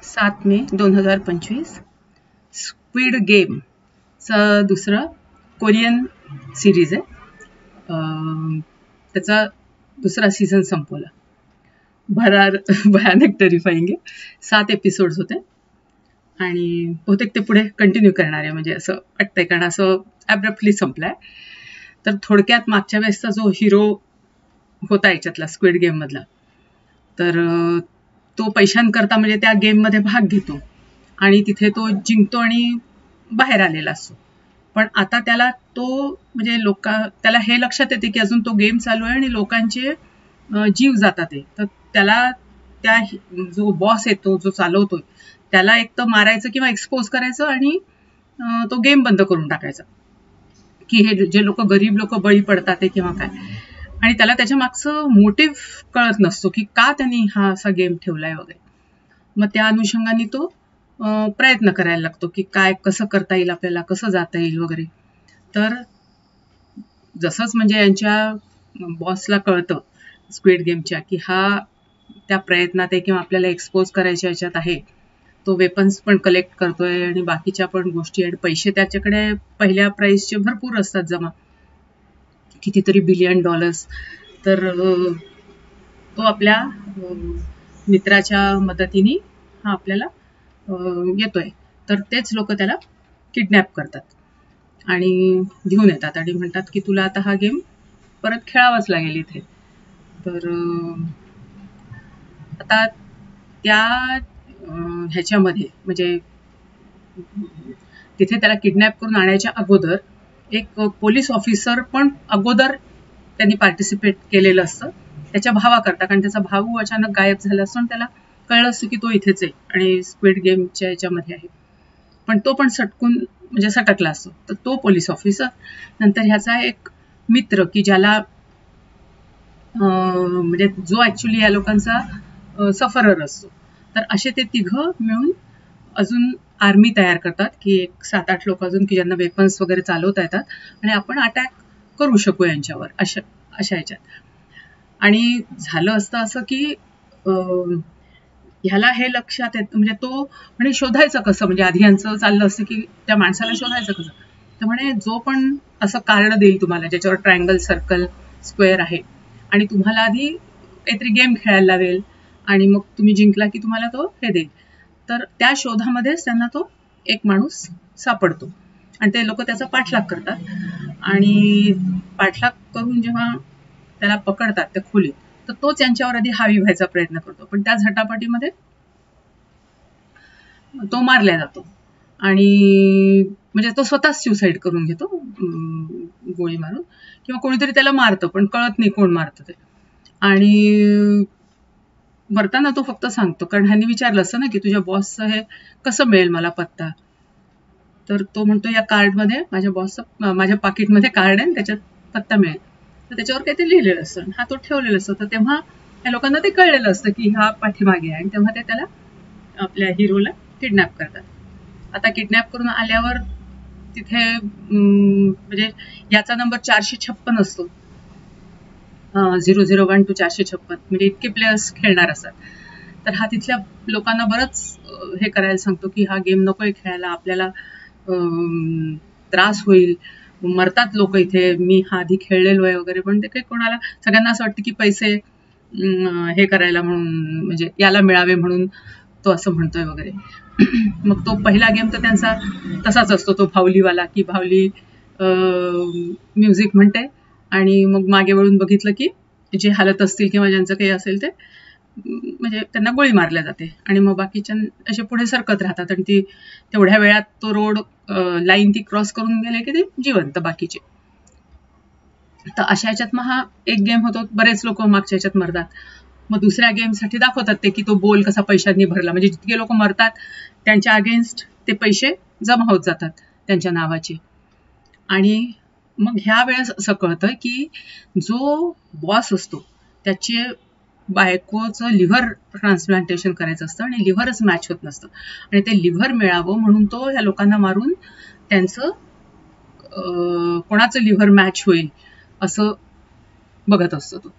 7 मे 2025 squid game चा दुसरा Korean series आहे. त्याचा दुसरा सीझन संपवला. भयानक टेरिफाईंग आहे. 7 एपिसोड्स होते आणि बहुतेक ते पुढे कंटिन्यू करणार आहे, म्हणजे असं वाटतंय, कारण असं ॲब्रप्टली संपलाय. तर थोडक्यात मागच्या वेळेसचा जो हिरो होता याच्यातला स्क्विड गेम मधला, तर तो पैशांकरता म्हणजे त्या गेममध्ये भाग घेतो आणि तिथे तो जिंकतो आणि बाहेर आलेला असतो. पण आता त्याला तो म्हणजे त्याला हे लक्षात येते की अजून तो गेम चालू आहे आणि लोकांचे जीव जातात आहे. तर त्याला त्या जो बॉस येतो, जो चालवतोय, त्याला एक तर मारायचं किंवा एक्सपोज करायचं आणि तो गेम बंद करून टाकायचा, की हे जे लोक गरीब लोक बळी पडतात ते किंवा काय. आणि त्याला त्याच्या मागचं मोटिव्ह कळत नसतो की का त्यांनी हा असा गेम ठेवलाय वगैरे. मग त्या अनुषंगाने तो प्रयत्न करायला लागतो की काय कसं करता येईल आपल्याला, कसं जाता येईल वगैरे. तर जसंच म्हणजे यांच्या बॉसला कळतं स्क्विड गेमच्या की हा त्या प्रयत्नात आहे किंवा आपल्याला एक्सपोज करायच्या याच्यात आहे, तो वेपन्स पण कलेक्ट करतोय आणि बाकीच्या पण गोष्टी, आणि पैसे त्याच्याकडे पहिल्या प्राइसचे भरपूर असतात जमा, कितीतरी $1 बिलियन. तर तो आपल्या मित्राच्या मदतीने हा आपल्याला येतोय. तर तेच लोक त्याला किडनॅप करतात आणि घेऊन येतात आणि म्हणतात की तुला आता हा गेम परत खेळावाच लागेल इथे. तर आता त्या ह्याच्यामध्ये म्हणजे तिथे त्याला किडनॅप करून आणायच्या अगोदर एक पोलीस ऑफिसर पण अगोदर त्यांनी पार्टिसिपेट केलेलं असतं त्याच्या भावाकरता, कारण त्याचा भाऊ अचानक गायब झाला असतो आणि त्याला कळलं असतं की तो इथेच आहे आणि स्क्विड गेमच्या याच्यामध्ये आहे. पण तो पण म्हणजे सटकला असतो. तर तो पोलीस ऑफिसर, नंतर ह्याचा एक मित्र की ज्याला म्हणजे जो ऍक्च्युली या लोकांचा सफरर असतो. तर असे ते तिघं मिळून अजून आर्मी तयार करतात की एक 7-8 लोक अजून की ज्यांना वेपन्स वगैरे चालवता येतात आणि आपण अटॅक करू शकू यांच्यावर, अशा ह्याच्यात. आणि झालं असतं असं की ह्याला हे लक्षात येतं, म्हणजे तो म्हणे शोधायचं कसं, म्हणजे आधी यांचं चाललं असतं की त्या माणसाला शोधायचं कसं. तर म्हणे जो पण असं कार्ड देईल तुम्हाला ज्याच्यावर ट्रायंगल, सर्कल, स्क्वेअर आहे आणि तुम्हाला आधी काहीतरी गेम खेळायला लावेल आणि मग तुम्ही जिंकला की तुम्हाला तो हे देईल. तर त्या शोधामध्येच त्यांना तो एक माणूस सापडतो आणि ते लोक त्याचा पाठलाग करतात आणि पाठलाग करून जेव्हा त्याला पकडतात त्या खोलीत, तर तोच यांच्यावर आधी हावी व्हायचा प्रयत्न करतो. पण त्या झटापटीमध्ये तो मारला जातो आणि म्हणजे तो स्वतःच सुसाईड करून घेतो गोळी मारून, किंवा कोणीतरी त्याला मारतं पण कळत नाही कोण मारतं ते. आणि मरताना तो फक्त सांगतो, कारण ह्यांनी विचारलं असतं ना की तुझ्या बॉसचं हे कसं मिळेल मला पत्ता. तर तो म्हणतो या कार्डमध्ये माझ्या बॉसचं, माझ्या पाकिटमध्ये कार्ड आहे त्याच्यात पत्ता मिळेल. तर त्याच्यावर काहीतरी लिहिलेलं असतं, हा तो ठेवलेलं असतं. तर तेव्हा या लोकांना ते कळलेलं असतं की हा पाठीमागे आहे आणि तेव्हा ते त्याला आपल्या हिरोला किडनॅप करतात. आता किडनॅप करून आल्यावर तिथे म्हणजे याचा नंबर 456 असतो, 001 to 456, म्हणजे इतके प्लेयर्स खेळणार असतात. तर हा तिथल्या लोकांना बरंच हे करायला सांगतो की हा गेम नकोय खेळायला, आपल्याला त्रास होईल, मरतात लोक इथे, मी हा आधी खेळलेलो आहे वगैरे. पण ते काही कोणाला, सगळ्यांना असं वाटतं की पैसे हे करायला म्हणून, म्हणजे याला मिळावे म्हणून तो असं म्हणतोय वगैरे. मग तो पहिला गेम तर त्यांचा तसाच असतो, तो भावलीवाला, की भावली म्युझिक म्हणते आणि मग मागे वळून बघितलं की जे हालत असतील किंवा ज्यांचं काही असेल ते म्हणजे त्यांना गोळी मारल्या जाते आणि मग बाकीच्या असे पुढे सरकत राहतात आणि ती तेवढ्या वेळात तो रोड लाईन ती क्रॉस करून गेले की ते जिवंत बाकीचे. तर अशा ह्याच्यात मग हा एक गेम होतो, बरेच लोक मागच्या ह्याच्यात मरतात. मग दुसऱ्या गेमसाठी दाखवतात ते की तो बोल कसा पैशांनी भरला, म्हणजे जितके लोक मरतात त्यांच्या अगेन्स्ट ते पैसे जमा होत जातात त्यांच्या नावाचे. आणि मग ह्या वेळेस असं कळतं की जो बॉस असतो त्याचे बायकोचं लिव्हर ट्रान्सप्लांटेशन करायचं असतं आणि लिव्हरच मॅच होत नसतं आणि ते लिव्हर मिळावं म्हणून तो ह्या लोकांना मारून त्यांचं कोणाचं लिव्हर मॅच होईल असं बघत असतो तो.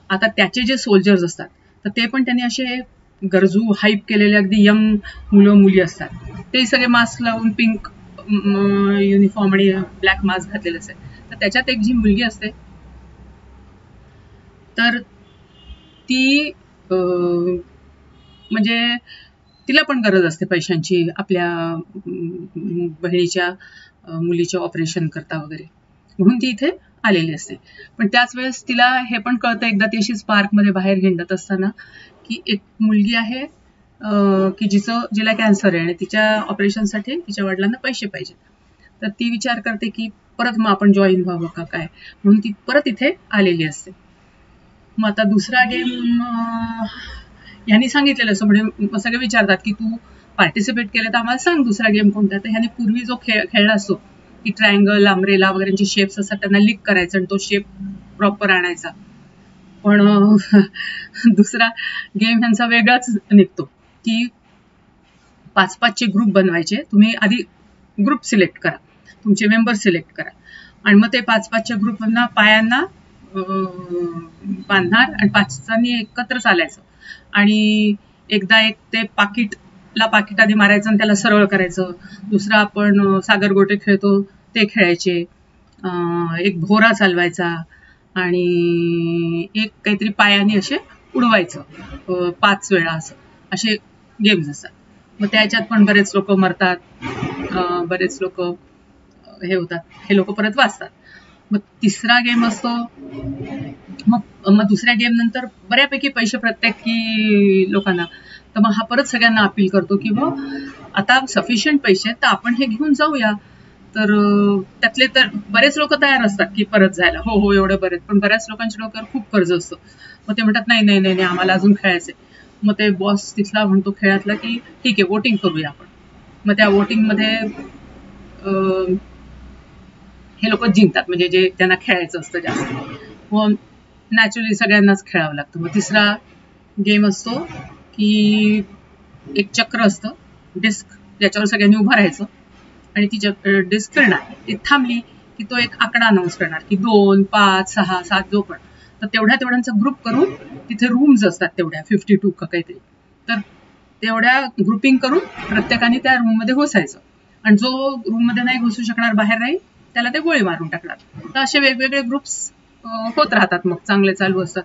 आता त्याचे जे सोल्जर्स असतात तर ते पण त्यांनी असे गरजू हाईप केलेले अगदी यंग मुलं मुली असतात, ते सगळे मास्क लावून पिंक युनिफॉर्म आणि ब्लॅक मास्क घातलेले असते. तर त्याच्यात एक जी मुलगी असते तर ती म्हणजे तिला पण गरज असते पैशांची आपल्या बहिणीच्या मुलीच्या ऑपरेशन करता वगैरे, म्हणून ती इथे आलेली असते. पण त्याच वेळेस तिला हे पण कळतं एकदा ती अशीच पार्कमध्ये बाहेर हिंडत असताना की एक मुलगी आहे की जिला कॅन्सर आहे आणि तिच्या ऑपरेशनसाठी तिच्या वडिलांना पैसे पाहिजे. तर ती विचार करते की परत मग आपण जॉईन व्हावं का काय, म्हणून ती परत इथे आलेली असते. मग आता दुसरा गेम ह्यांनी सांगितलेलं असं, म्हणजे सगळे विचारतात की तू पार्टिसिपेट केलं तर आम्हाला सांग दुसरा गेम कोणता. तर ह्यांनी पूर्वी जो खेळला असतो की ट्रायंगल, अम्ब्रेला वगैरेचे शेप्स असतात त्यांना लिक करायचं आणि तो शेप प्रॉपर आणायचा. पण दुसरा गेम ह्यांचा वेगळाच निघतो की 5-5चे ग्रुप बनवायचे. तुम्ही आधी ग्रुप सिलेक्ट करा, तुमचे मेंबर सिलेक्ट करा आणि मग ते 5-5च्या ग्रुपांना पायांना बांधणार आणि 5 एकत्र चालायचं आणि एकदा एक ते पाकिट आधी मारायचं आणि त्याला सरळ करायचं. दुसरा आपण सागरगोटे खेळतो ते खेळायचे. एक भोरा चालवायचा आणि एक काहीतरी पायाने असे उडवायचं 5 वेळा, असे गेम्स असतात. मग त्याच्यात पण बरेच लोक मरतात, बरेच लोक हे होतात, हे लोक परत वाचतात. मग तिसरा गेम असतो, मग दुसऱ्या गेम नंतर बऱ्यापैकी पैसे प्रत्येकी लोकांना, तर मग हा परत सगळ्यांना अपील करतो की बा आता सफिशियंट पैसे आहेत तर आपण हे घेऊन जाऊया. तर त्यातले तर बरेच लोक तयार असतात की परत जायला, हो एवढे बरेच, पण बऱ्याच लोकांच्या डोक्यावर खूप कर्ज असतं. मग ते म्हणतात नाही आम्हाला अजून खेळायचंय. मग ते बॉस तिथला म्हणतो खेळातला की ठीक आहे वोटिंग करूया आपण. मग त्या वोटिंगमध्ये हे लोक जिंकतात, म्हणजे जे त्यांना खेळायचं असतं जास्त. मग नॅचरली सगळ्यांनाच खेळावं लागतं. मग तिसरा गेम असतो की एक चक्र असतं, डिस्क, ज्याच्यावर सगळ्यांनी उभं राहायचं आणि ती डिस्क करणार, ती थांबली की तो एक आकडा अनाऊन्स करणार की 2, 5, 6, 7 जो पण. तर तेवढ्यांचा ग्रुप करून तिथे रूम्स असतात तेवढ्या 52 का काहीतरी, तर तेवढ्या ग्रुपिंग करून प्रत्येकाने त्या रूममध्ये घुसायचं आणि जो रूममध्ये नाही घुसू शकणार, बाहेर राहील, त्याला ते गोळी मारून टाकणार. तर असे वेगवेगळे ग्रुप्स होत राहतात, मग चांगले चालू असतात.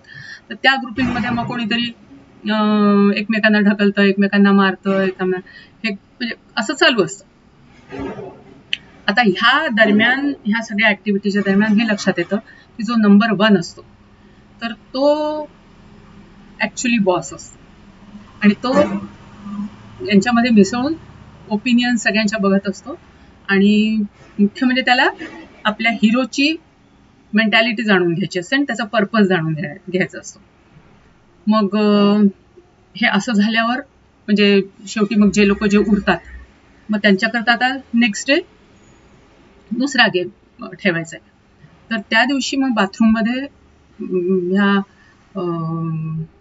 तर त्या ग्रुपिंगमध्ये मग कोणीतरी एकमेकांना ढकलतं, एकमेकांना मारतं, हे म्हणजे असं चालू असतं. आता ह्या सगळ्या ऍक्टिव्हिटीच्या दरम्यान हे लक्षात येतं की जो नंबर 1 असतो तर तो ऍक्च्युली बॉस असतो आणि तो यांच्यामध्ये मिसळून ओपिनियन सगळ्यांच्या बघत असतो आणि मुख्य म्हणजे त्याला आपल्या हिरोची मेंटॅलिटी जाणून घ्यायची असते आणि त्याचा पर्पज जाणून घ्यायचा असतो. मग हे असं झाल्यावर म्हणजे शेवटी मग जे लोक जे उरतात मग त्यांच्याकरता आता नेक्स्ट डे दुसरा गेम ठेवायचा आहे. तर त्या दिवशी मग बाथरूममध्ये ह्या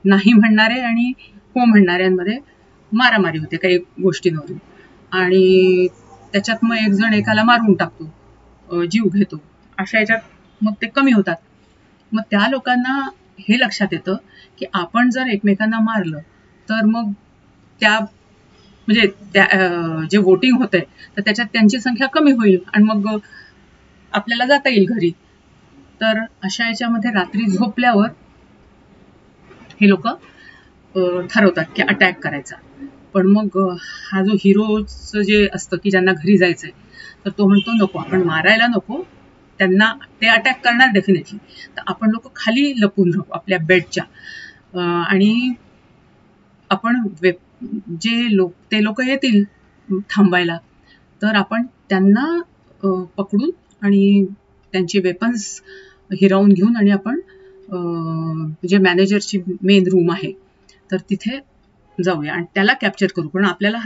नाही म्हणणारे आणि हो म्हणणाऱ्यांमध्ये मारामारी होते काही गोष्टींवरून आणि त्याच्यात मग एक जण एकाला मारून टाकतो, जीव घेतो. अशा याच्यात मग ते कमी होतात. मग त्या लोकांना हे लक्षात येतं की आपण जर एकमेकांना मारलं तर मग त्या म्हणजे जे वोटिंग होतंय तर त्याच्यात त्यांची संख्या कमी होईल आणि मग आपल्याला जाता येईल घरी. तर अशा याच्यामध्ये रात्री झोपल्यावर हे लोक ठरवतात की अटॅक करायचा. पण मग हा जो हिरोचं जे असतं की ज्यांना घरी जायचंय तर तो म्हणतो नको, आपण मारायला नको, त्यांना ते अटॅक करणार डेफिनेटली, तर आपण लोक खाली लपून राहू आपल्या बेडच्या आणि आपण ते लोक येतील थांबायला तर आपण त्यांना पकडून आणि त्यांचे वेपन्स हिरावून घेऊन आणि आपण जे मॅनेजरची मेन रूम आहे तर तिथे जाऊया आणि त्याला कॅप्चर करू. पण आपल्याला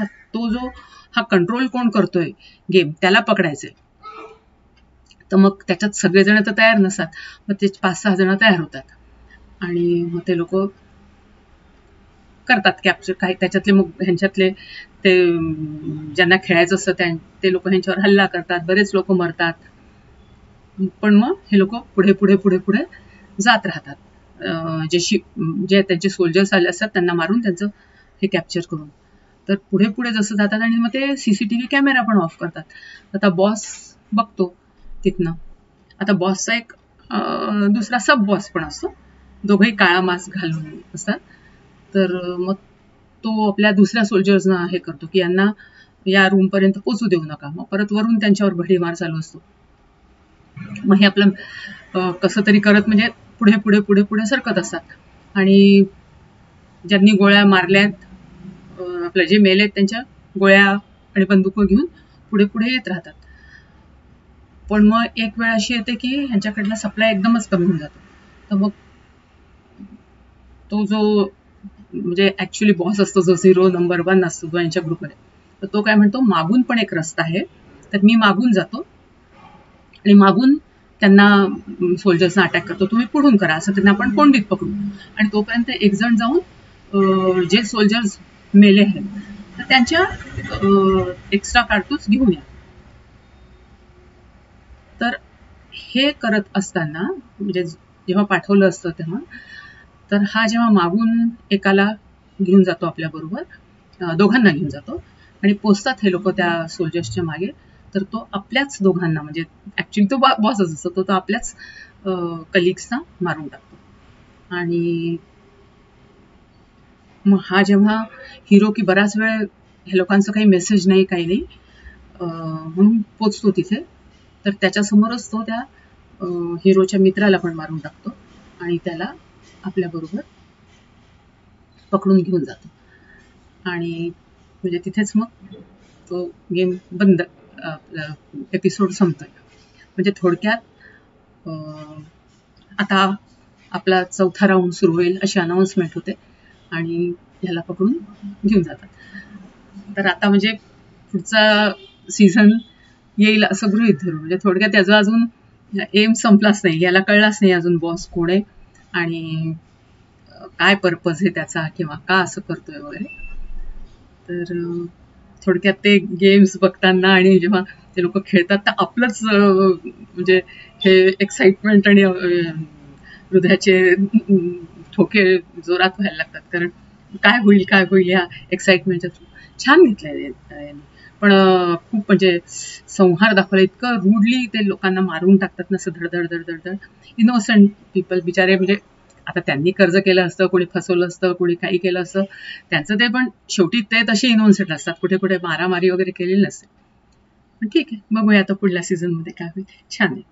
हा कंट्रोल कोण करतोय गेम त्याला पकडायचंय. तर मग त्याच्यात सगळेजण तर तयार नसतात, मग ते 5-6 जण तयार होतात आणि मग ते लोक करतात कॅप्चर. काही त्याच्यातले मग ह्यांच्यातले ते ज्यांना खेळायचं असतं ते लोक ह्यांच्यावर हल्ला करतात, बरेच लोक मरतात. पण मग हे लोक पुढे जात राहतात. जे त्यांचे सोल्जर्स आले असतात त्यांना मारून त्यांचं हे कॅप्चर करून. तर पुढे पुढे जसं जातात आणि मग ते सीसीटीव्ही कॅमेरा पण ऑफ करतात. आता बॉस बघतो तिथनं. आता बॉसचा एक दुसरा सब बॉस पण असतो, दोघंही काळा मास्क घालून असतात. तर मग तो आपल्या दुसऱ्या सोल्जर्सना हे करतो की यांना या रूमपर्यंत पोचू देऊ नका. मग परत वरून त्यांच्यावर भडीमार चालू असतो. मग हे आपलं कसं तरी करत म्हणजे पुढे पुढे पुढे पुढे सरकत असतात. आणि ज्यांनी गोळ्या मारल्यात, आपलं जे मेलेत त्यांच्या गोळ्या आणि बंदुकं घेऊन पुढे पुढे येत राहतात. पण मग एक वेळ अशी येते की ह्यांच्याकडला सप्लाय एकदमच कमी होऊन जातो. तर मग तो जो म्हणजे ऍक्च्युली बॉस असतो, जो 0 नंबर 1 असतो जो यांच्या ग्रुपमध्ये, तर तो काय म्हणतो, मागून पण एक रस्ता आहे, तर मी मागून जातो आणि मागून त्यांना सोल्जर्सना अटॅक करतो, तुम्ही पुढून करा, असं त्यांना आपण कोंडीत पकडू. आणि तोपर्यंत एक जण जाऊन जे सोल्जर्स मेले आहेत तर त्यांच्या एक्स्ट्रा कारतूस घेऊन या. तर हे करत असताना म्हणजे जेव्हा पाठवलं असतं तेव्हा, तर हा जेव्हा मागून एकाला घेऊन जातो आपल्याबरोबर, दोघांना घेऊन जातो आणि पोचतात हे लोक त्या सोल्जर्सच्या मागे, तर तो आपल्याच दोघांना म्हणजे ऍक्च्युली तो बॉसच असतो, तो आपल्याच कलिग्सना मारून टाकतो. आणि मग हा जेव्हा हिरो की बराच वेळ ह्या लोकांचं काही मेसेज नाही काही नाही म्हणून पोचतो तिथे, तर त्याच्यासमोरच तो त्या हिरोच्या मित्राला पण मारून टाकतो आणि त्याला आपल्याबरोबर पकडून घेऊन जातो. आणि म्हणजे तिथेच मग तो गेम बंद, एपिसोड संपतोय. म्हणजे थोडक्यात आता आपला 4था राऊंड सुरू होईल अशी अनाउन्समेंट होते आणि ह्याला पकडून घेऊन जातात. तर आता म्हणजे पुढचा सीझन येईल असं गृहीत धरू. म्हणजे थोडक्यात त्याचा अजून एम संपलाच नाही, याला कळलाच नाही अजून बॉस कोण आहे आणि काय पर्पज आहे त्याचा किंवा का असं करतोय वगैरे. तर थोडक्यात ते गेम्स बघताना आणि जेव्हा ते लोक खेळतात तर आपलंच म्हणजे हे एक्साइटमेंट आणि हृदयाचे ठोके जोरात व्हायला लागतात, कारण काय होईल या एक्साइटमेंटच्या थ्रू. छान घेतलंय पण खूप म्हणजे संहार दाखवला, इतकं रूडली ते लोकांना मारून टाकतात ना, असं धडधड धडधड धड. इनोसंट पीपल बिचारे, म्हणजे आता त्यांनी कर्ज केलं असतं, कोणी फसवलं असतं, कोणी काही केलं असतं त्यांचं ते, पण शेवटी ते तसे इनोसंट असतात, कुठे कुठे मारामारी वगैरे केलेली नसते. पण ठीक आहे, बघूया आता पुढल्या सीझन मध्ये काय होईल. छान आहे.